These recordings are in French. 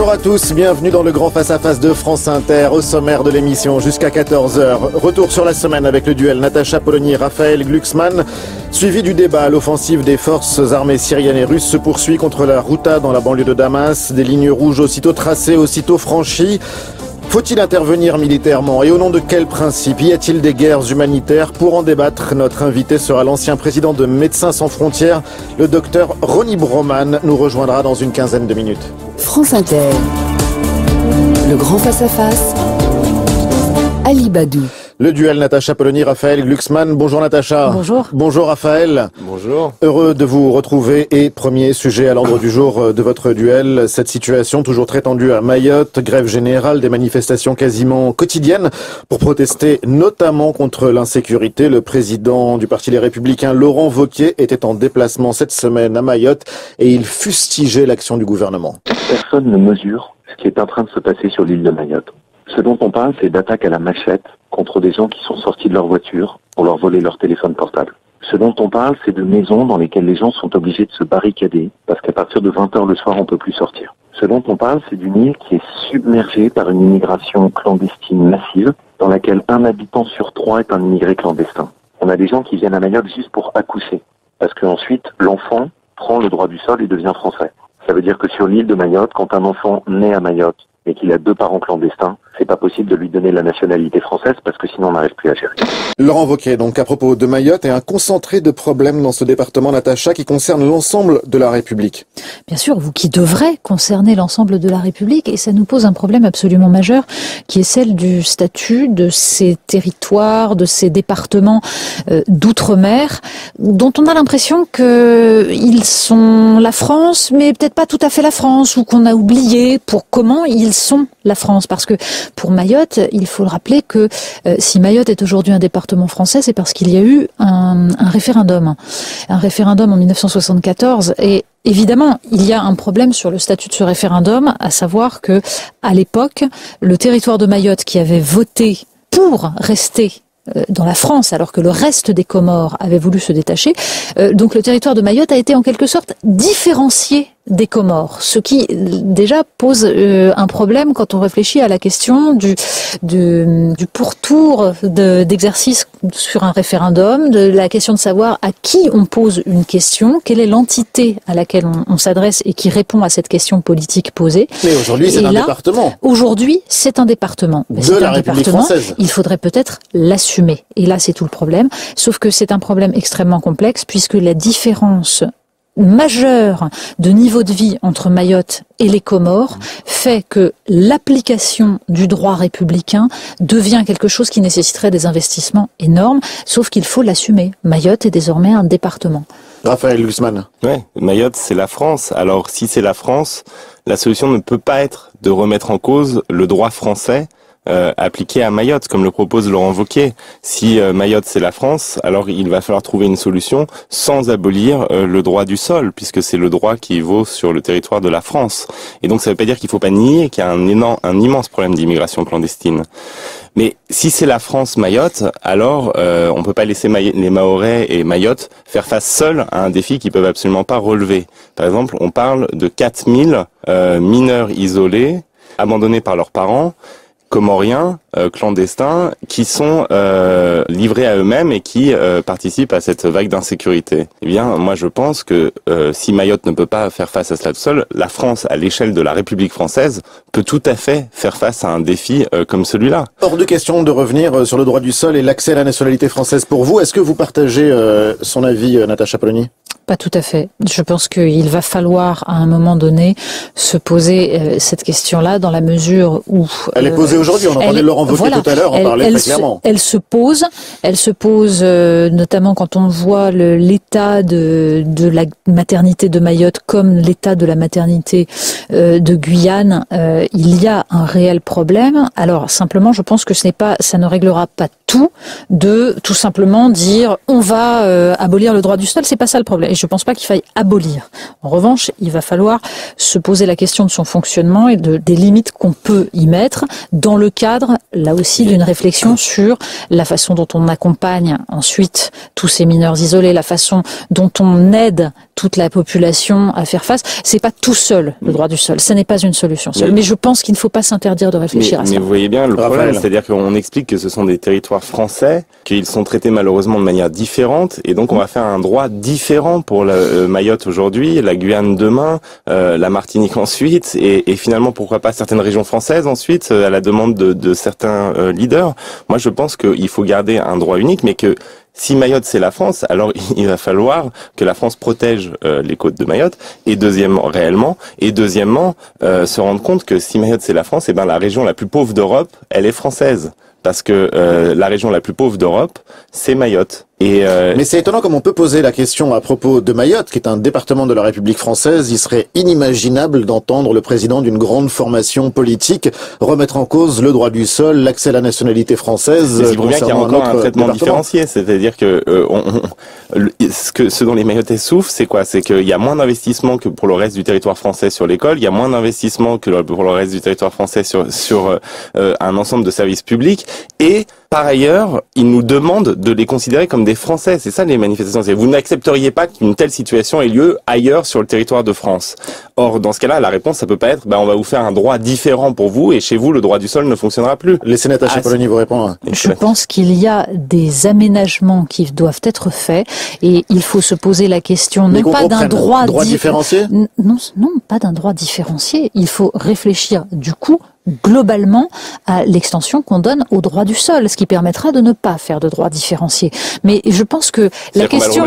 Bonjour à tous, bienvenue dans le grand face-à-face de France Inter. Au sommaire de l'émission jusqu'à 14h. Retour sur la semaine avec le duel Natacha Polony-Raphaël Glucksmann. Suivi du débat, l'offensive des forces armées syriennes et russes se poursuit contre la Ghouta dans la banlieue de Damas. Des lignes rouges aussitôt tracées, aussitôt franchies. Faut-il intervenir militairement et au nom de quels principes? Y a-t-il des guerres humanitaires? Pour en débattre, notre invité sera l'ancien président de Médecins sans frontières, le docteur Ronny Broman, nous rejoindra dans une quinzaine de minutes. France Inter, le grand face-à-face, Ali Badou. Le duel Natacha Polony-Raphaël Glucksmann. Bonjour Natacha. Bonjour. Bonjour Raphaël. Bonjour. Heureux de vous retrouver et premier sujet à l'ordre du jour de votre duel, cette situation toujours très tendue à Mayotte, grève générale, des manifestations quasiment quotidiennes pour protester notamment contre l'insécurité. Le président du Parti Les Républicains, Laurent Wauquiez, était en déplacement cette semaine à Mayotte et il fustigeait l'action du gouvernement. Personne ne mesure ce qui est en train de se passer sur l'île de Mayotte. Ce dont on parle, c'est d'attaques à la machette contre des gens qui sont sortis de leur voiture pour leur voler leur téléphone portable. Ce dont on parle, c'est de maisons dans lesquelles les gens sont obligés de se barricader parce qu'à partir de 20h le soir, on peut plus sortir. Ce dont on parle, c'est d'une île qui est submergée par une immigration clandestine massive dans laquelle un habitant sur 3 est un immigré clandestin. On a des gens qui viennent à Mayotte juste pour accoucher parce qu'ensuite, l'enfant prend le droit du sol et devient français. Ça veut dire que sur l'île de Mayotte, quand un enfant naît à Mayotte et qu'il a 2 parents clandestins, c'est pas possible de lui donner la nationalité française parce que sinon on n'arrive plus à gérer. Laurent Wauquiez, donc à propos de Mayotte et un concentré de problèmes dans ce département, Natacha, qui concerne l'ensemble de la République. Bien sûr, vous qui devrait concerner l'ensemble de la République, et ça nous pose un problème absolument majeur, qui est celle du statut de ces territoires, de ces départements d'outre-mer, dont on a l'impression qu'ils sont la France, mais peut-être pas tout à fait la France, ou qu'on a oublié pour comment ils sont la France. Parce que pour Mayotte, il faut le rappeler que si Mayotte est aujourd'hui un département français, c'est parce qu'il y a eu un référendum. Un référendum en 1974 et évidemment, il y a un problème sur le statut de ce référendum, à savoir que, à l'époque, le territoire de Mayotte qui avait voté pour rester dans la France, alors que le reste des Comores avait voulu se détacher, donc le territoire de Mayotte a été en quelque sorte différencié des Comores, ce qui déjà pose un problème quand on réfléchit à la question du pourtour d'exercice sur un référendum, de la question de savoir à qui on pose une question, quelle est l'entité à laquelle on s'adresse et qui répond à cette question politique posée. Mais aujourd'hui, c'est un département. Aujourd'hui, c'est un département. De la République française. Il faudrait peut-être l'assumer. Et là, c'est tout le problème. Sauf que c'est un problème extrêmement complexe puisque la différence majeure de niveau de vie entre Mayotte et les Comores fait que l'application du droit républicain devient quelque chose qui nécessiterait des investissements énormes, sauf qu'il faut l'assumer. Mayotte est désormais un département. Raphaël Glucksmann. Ouais, Mayotte, c'est la France. Alors, si c'est la France, la solution ne peut pas être de remettre en cause le droit français appliqué à Mayotte, comme le propose Laurent Wauquiez. Si Mayotte c'est la France, alors il va falloir trouver une solution sans abolir le droit du sol, puisque c'est le droit qui vaut sur le territoire de la France. Et donc ça ne veut pas dire qu'il ne faut pas nier qu'il y a un immense problème d'immigration clandestine. Mais si c'est la France Mayotte, alors on peut pas laisser les Mahorais et Mayotte faire face seuls à un défi qu'ils peuvent absolument pas relever. Par exemple, on parle de 4000 mineurs isolés, abandonnés par leurs parents, comoriens, clandestins, qui sont livrés à eux-mêmes et qui participent à cette vague d'insécurité. Eh bien, moi je pense que si Mayotte ne peut pas faire face à cela tout seul, la France, à l'échelle de la République française, peut tout à fait faire face à un défi comme celui-là. Hors de question de revenir sur le droit du sol et l'accès à la nationalité française pour vous. Est-ce que vous partagez son avis, Natacha Polony ? Pas tout à fait. Je pense qu'il va falloir, à un moment donné, se poser cette question-là dans la mesure où... Elle est posée aujourd'hui, on entendait Laurent Wauquiez tout à l'heure en parler très clairement. Elle se pose notamment quand on voit l'état de la maternité de Mayotte comme l'état de la maternité de Guyane. Il y a un réel problème. Alors, simplement, je pense que ça ne réglera pas tout de tout simplement dire on va abolir le droit du sol. C'est pas ça le problème. Et je pense pas qu'il faille abolir. En revanche, il va falloir se poser la question de son fonctionnement et des limites qu'on peut y mettre dans le cadre, là aussi, d'une réflexion sur la façon dont on accompagne ensuite tous ces mineurs isolés, la façon dont on aide toute la population à faire face. C'est pas tout seul, le droit du sol. Ça n'est pas une solution seule. Mais je pense qu'il ne faut pas s'interdire de réfléchir à ça. Mais vous voyez bien le problème, c'est-à-dire qu'on explique que ce sont des territoires français, qu'ils sont traités malheureusement de manière différente, et donc on va faire un droit différent pour Mayotte aujourd'hui, la Guyane demain, la Martinique ensuite, et finalement pourquoi pas certaines régions françaises ensuite, à la demande de certains leaders. Moi je pense qu'il faut garder un droit unique, mais que si Mayotte c'est la France, alors il va falloir que la France protège les côtes de Mayotte, et deuxièmement se rendre compte que si Mayotte c'est la France, et ben la région la plus pauvre d'Europe, elle est française, parce que la région la plus pauvre d'Europe, c'est Mayotte. Mais c'est étonnant comme on peut poser la question à propos de Mayotte, qui est un département de la République française. Il serait inimaginable d'entendre le président d'une grande formation politique remettre en cause le droit du sol, l'accès à la nationalité française. Mais il faut bien qu'il y a encore un traitement différencié, c'est-à-dire que ce dont les Mayottais souffrent, c'est quoi? C'est qu'il y a moins d'investissement que pour le reste du territoire français sur l'école, il y a moins d'investissement que pour le reste du territoire français sur un ensemble de services publics, et par ailleurs, ils nous demandent de les considérer comme des Français. C'est ça les manifestations. Vous n'accepteriez pas qu'une telle situation ait lieu ailleurs sur le territoire de France. Or, dans ce cas-là, la réponse, ça peut pas être, on va vous faire un droit différent pour vous, et chez vous, le droit du sol ne fonctionnera plus. Laissez Natacha Polony vous répondre. Je pense qu'il y a des aménagements qui doivent être faits, et il faut se poser la question, non pas d'un droit différencié? Non, pas d'un droit différencié. Il faut réfléchir, du coup, globalement à l'extension qu'on donne au droit du sol, ce qui permettra de ne pas faire de droit différencié. Mais je pense que la question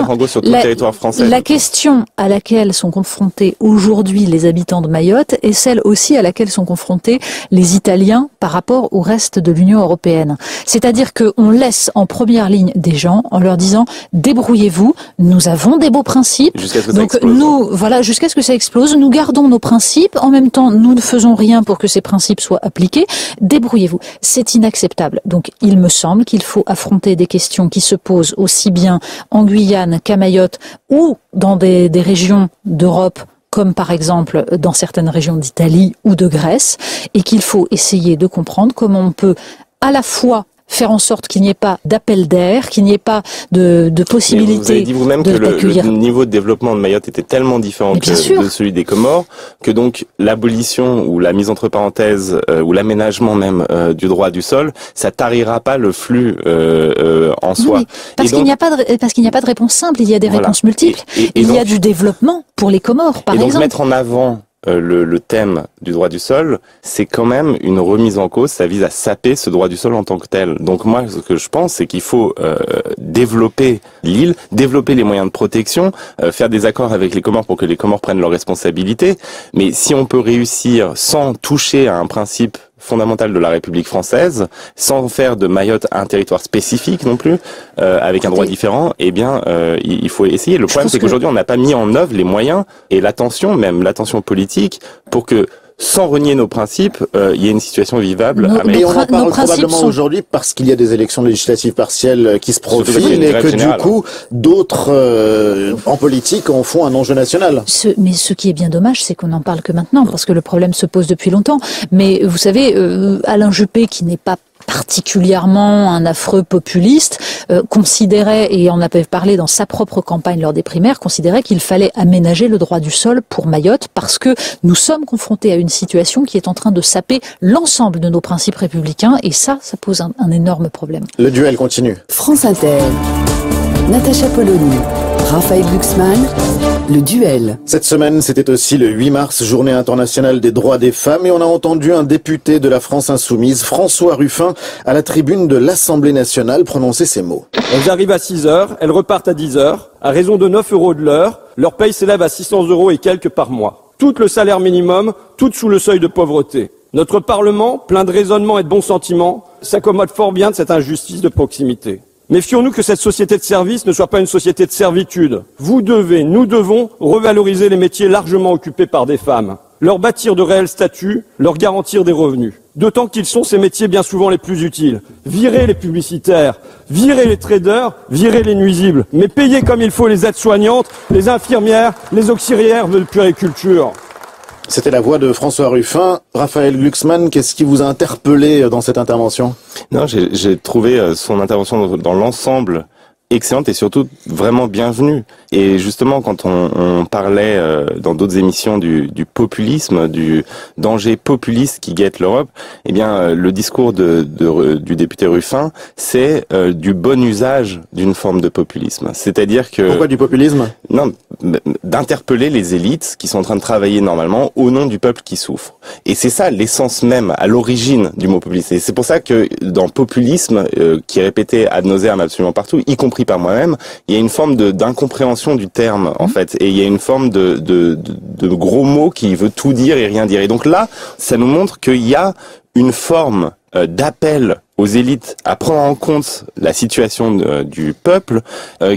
à laquelle sont confrontés aujourd'hui les habitants de Mayotte est celle aussi à laquelle sont confrontés les Italiens par rapport au reste de l'Union européenne. C'est-à-dire qu'on laisse en première ligne des gens en leur disant débrouillez-vous, nous avons des beaux principes, jusqu'à ce que ça explose, nous gardons nos principes, en même temps nous ne faisons rien pour que ces principes soient appliqués, débrouillez-vous. C'est inacceptable. Donc il me semble qu'il faut affronter des questions qui se posent aussi bien en Guyane qu'à Mayotte ou dans des régions d'Europe, comme par exemple dans certaines régions d'Italie ou de Grèce, et qu'il faut essayer de comprendre comment on peut à la fois faire en sorte qu'il n'y ait pas d'appel d'air, qu'il n'y ait pas de possibilité. Vous avez dit vous-même que le niveau de développement de Mayotte était tellement différent de celui des Comores, que donc l'abolition ou la mise entre parenthèses ou l'aménagement même du droit du sol, ça tarira pas le flux en soi. Parce qu'il n'y a pas de réponse simple, il y a des réponses multiples. Il y a du développement pour les Comores, par exemple. Et donc mettre en avant le thème du droit du sol, c'est quand même une remise en cause, ça vise à saper ce droit du sol en tant que tel. Donc moi, ce que je pense, c'est qu'il faut développer l'île, développer les moyens de protection, faire des accords avec les Comores pour que les Comores prennent leurs responsabilités, mais si on peut réussir sans toucher à un principe fondamental de la République française, sans faire de Mayotte un territoire spécifique non plus, avec un droit différent, il faut essayer. Le problème, c'est qu'aujourd'hui, on n'a pas mis en œuvre les moyens et l'attention politique pour que, sans renier nos principes, il y a une situation vivable à Mayotte. Et on en parle probablement aujourd'hui parce qu'il y a des élections législatives partielles qui se profilent et que du coup, d'autres en politique en font un enjeu national. Mais ce qui est bien dommage, c'est qu'on n'en parle que maintenant, parce que le problème se pose depuis longtemps. Mais vous savez, Alain Juppé, qui n'est pas particulièrement un affreux populiste, considérait, et on avait parlé dans sa propre campagne lors des primaires, considérait qu'il fallait aménager le droit du sol pour Mayotte parce que nous sommes confrontés à une situation qui est en train de saper l'ensemble de nos principes républicains, et ça pose un énorme problème. Le duel continue. France Inter, Natacha Polony, Raphaël Glucksmann, le duel. Cette semaine, c'était aussi le 8 mars, journée internationale des droits des femmes, et on a entendu un député de la France Insoumise, François Ruffin, à la tribune de l'Assemblée nationale prononcer ces mots. Elles arrivent à 6h, elles repartent à 10h, à raison de 9 € de l'heure, leur paye s'élève à 600 € et quelques par mois. Tout le salaire minimum, tout sous le seuil de pauvreté. Notre Parlement, plein de raisonnement et de bons sentiments, s'accommode fort bien de cette injustice de proximité. Méfions-nous que cette société de service ne soit pas une société de servitude. Nous devons revaloriser les métiers largement occupés par des femmes, leur bâtir de réels statuts, leur garantir des revenus. D'autant qu'ils sont ces métiers bien souvent les plus utiles. Virez les publicitaires, virez les traders, virez les nuisibles, mais payez comme il faut les aides-soignantes, les infirmières, les auxiliaires de puériculture. C'était la voix de François Ruffin. Raphaël Glucksmann, qu'est-ce qui vous a interpellé dans cette intervention ? Non, j'ai trouvé son intervention dans l'ensemble excellente et surtout vraiment bienvenue. Et justement, quand on parlait dans d'autres émissions du populisme, du danger populiste qui guette l'Europe, eh bien, le discours du député Ruffin, c'est du bon usage d'une forme de populisme. C'est-à-dire que... Pourquoi du populisme? Non, d'interpeller les élites qui sont en train de travailler normalement au nom du peuple qui souffre. Et c'est ça l'essence même, à l'origine du mot populisme. Et c'est pour ça que dans populisme, qui est répété ad nauseam absolument partout, y compris par moi-même, il y a une forme d'incompréhension du terme, en fait. Et il y a une forme de gros mots qui veut tout dire et rien dire. Et donc là, ça nous montre qu'il y a une forme d'appel aux élites à prendre en compte la situation du peuple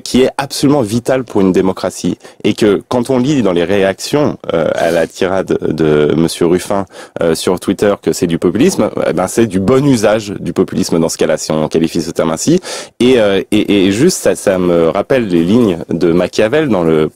qui est absolument vitale pour une démocratie. Et que quand on lit dans les réactions à la tirade de Monsieur Ruffin sur Twitter que c'est du populisme, ben c'est du bon usage du populisme dans ce cas-là, si on qualifie ce terme ainsi. Et juste, ça me rappelle les lignes de Machiavel dans le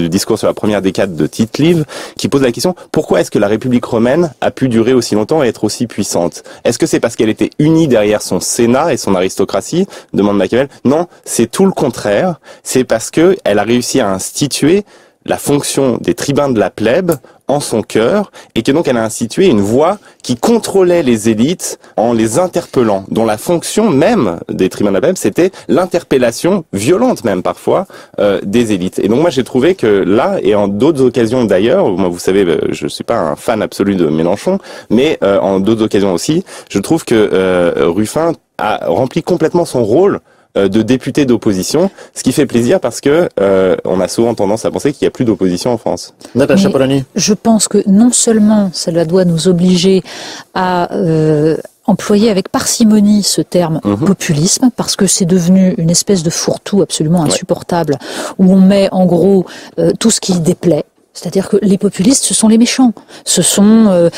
discours sur la première décade de Tite-Live, qui pose la question: pourquoi est-ce que la République romaine a pu durer aussi longtemps et être aussi puissante? Est-ce que c'est parce qu'elle était unie derrière son Sénat et son aristocratie, demande Machiavel? Non, c'est tout le contraire. C'est parce que elle a réussi à instituer la fonction des tribuns de la plèbe en son cœur, et que donc elle a institué une voix qui contrôlait les élites en les interpellant, dont la fonction même des tribuns de la plèbe, c'était l'interpellation, violente même parfois, des élites. Et donc moi j'ai trouvé que là, et en d'autres occasions d'ailleurs, moi vous savez, je suis pas un fan absolu de Mélenchon, mais en d'autres occasions aussi, je trouve que Ruffin a rempli complètement son rôle de député d'opposition, ce qui fait plaisir parce que on a souvent tendance à penser qu'il n'y a plus d'opposition en France. Natacha Polony. Je pense que non seulement cela doit nous obliger à employer avec parcimonie ce terme populisme, parce que c'est devenu une espèce de fourre-tout absolument insupportable, où on met en gros tout ce qui déplaît. C'est-à-dire que les populistes, ce sont les méchants. Ce sont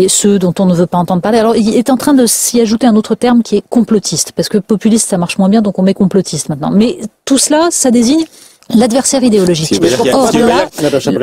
ceux dont on ne veut pas entendre parler. Alors, il est en train de s'y ajouter un autre terme qui est complotiste. Parce que populiste, ça marche moins bien, donc on met complotiste maintenant. Mais tout cela, ça désigne l'adversaire idéologique.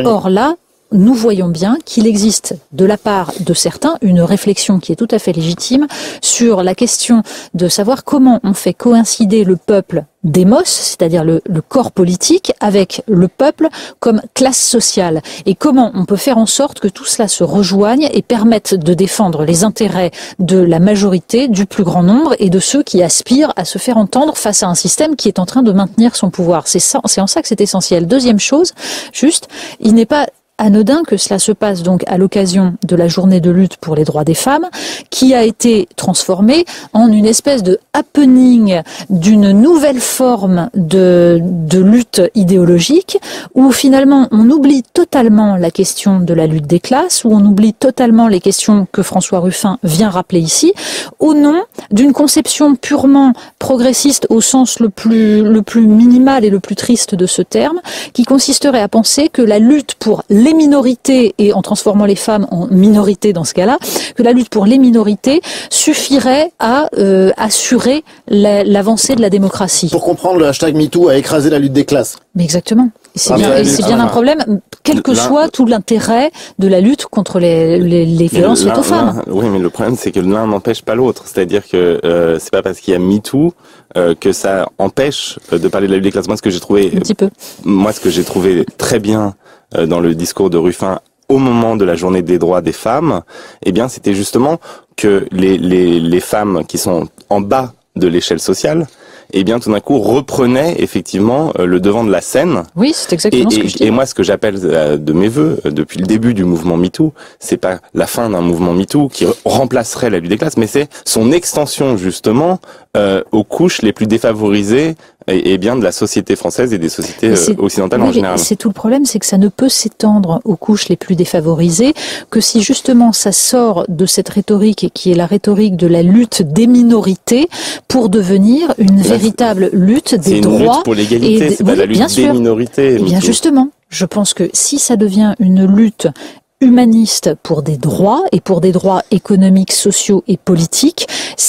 Or là, nous voyons bien qu'il existe de la part de certains une réflexion qui est tout à fait légitime sur la question de savoir comment on fait coïncider le peuple démos, c'est-à-dire le corps politique, avec le peuple comme classe sociale, et comment on peut faire en sorte que tout cela se rejoigne et permette de défendre les intérêts de la majorité, du plus grand nombre, et de ceux qui aspirent à se faire entendre face à un système qui est en train de maintenir son pouvoir. C'est en ça que c'est essentiel. Deuxième chose, juste, il n'est pas anodin que cela se passe donc à l'occasion de la journée de lutte pour les droits des femmes, qui a été transformée en une espèce de happening d'une nouvelle forme de lutte idéologique, où finalement on oublie totalement la question de la lutte des classes, où on oublie totalement les questions que François Ruffin vient rappeler ici, au nom d'une conception purement progressiste au sens le plus minimal et le plus triste de ce terme, qui consisterait à penser que la lutte pour les minorités, et en transformant les femmes en minorités dans ce cas-là, que la lutte pour les minorités suffirait à assurer l'avancée de la démocratie. Pour comprendre, le hashtag MeToo a écrasé la lutte des classes. Mais exactement. C'est bien un problème, quel que soit tout l'intérêt de la lutte contre les violences faites aux femmes. Oui, mais le problème, c'est que l'un n'empêche pas l'autre. C'est-à-dire que c'est pas parce qu'il y a MeToo que ça empêche de parler de la lutte des classes. Moi, ce que j'ai trouvé, ce que j'ai trouvé très bien dans le discours de Ruffin au moment de la journée des droits des femmes, eh bien, c'était justement que les femmes qui sont en bas de l'échelle sociale, eh bien, tout d'un coup, reprenaient effectivement le devant de la scène. Oui, c'est exactement ce que je dis. Et moi, ce que j'appelle de mes vœux, depuis le début du mouvement MeToo, c'est pas la fin d'un mouvement MeToo qui remplacerait la lutte des classes, mais c'est son extension, justement, aux couches les plus défavorisées et bien de la société française et des sociétés occidentales en général. C'est tout le problème, c'est que ça ne peut s'étendre aux couches les plus défavorisées que si justement ça sort de cette rhétorique qui est la rhétorique de la lutte des minorités pour devenir une véritable lutte des droits. C'est une lutte pour l'égalité, c'est pas la lutte des minorités. Eh bien justement, je pense que si ça devient une lutte humaniste pour des droits et pour des droits économiques, sociaux et politiques,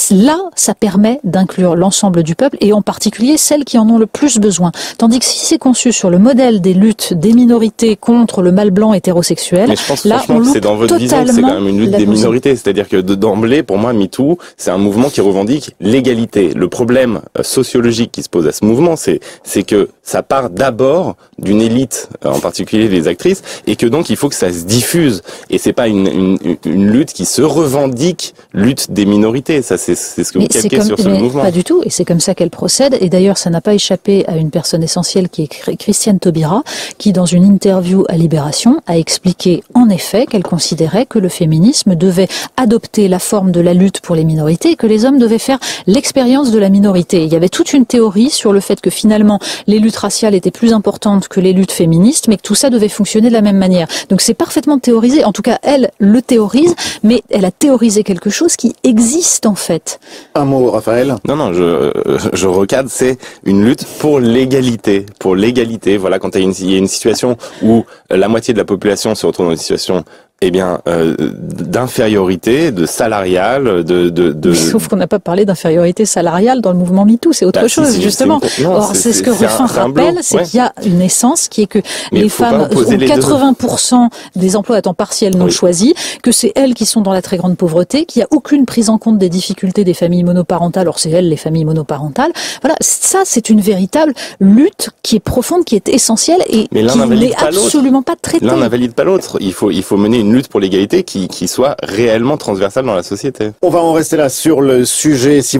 là, ça permet d'inclure l'ensemble du peuple et en particulier celles qui en ont le plus besoin. Tandis que si c'est conçu sur le modèle des luttes des minorités contre le mal blanc hétérosexuel, mais je pense là, franchement que c'est dans votre vision que c'est quand même une lutte des minorités. C'est-à-dire que d'emblée, pour moi, MeToo, c'est un mouvement qui revendique l'égalité. Le problème sociologique qui se pose à ce mouvement, c'est que ça part d'abord d'une élite, en particulier les actrices, et que donc il faut que ça se diffuse. Et c'est pas une lutte qui se revendique lutte des minorités. Ça, c'est ce que vous calquez sur ce mouvement. Pas du tout. Et c'est comme ça qu'elle procède. Et d'ailleurs, ça n'a pas échappé à une personne essentielle qui est Christiane Taubira, qui, dans une interview à Libération, a expliqué en effet qu'elle considérait que le féminisme devait adopter la forme de la lutte pour les minorités et que les hommes devaient faire l'expérience de la minorité. Il y avait toute une théorie sur le fait que finalement, les luttes raciales étaient plus importantes que les luttes féministes, mais que tout ça devait fonctionner de la même manière. Donc c'est parfaitement théorisé. En tout cas, elle le théorise, mais elle a théorisé quelque chose qui existe en fait. Un mot, Raphaël? Non, je recadre, c'est une lutte pour l'égalité. Pour l'égalité, voilà, quand il y a une situation où la moitié de la population se retrouve dans une situation d'infériorité, de salariale, Sauf qu'on n'a pas parlé d'infériorité salariale dans le mouvement MeToo, c'est autre chose, justement. Or, c'est ce que Ruffin rappelle, c'est qu'il y a une essence qui est que les femmes ont 80% des emplois à temps partiel non choisis, que c'est elles qui sont dans la très grande pauvreté, qu'il n'y a aucune prise en compte des difficultés des familles monoparentales, or c'est elles les familles monoparentales. Voilà, ça c'est une véritable lutte qui est profonde, qui est essentielle et qui n'est absolument pas traitée. L'un n'invalide pas l'autre. Il faut mener une lutte pour l'égalité qui soit réellement transversale dans la société. On va en rester là sur le sujet. Si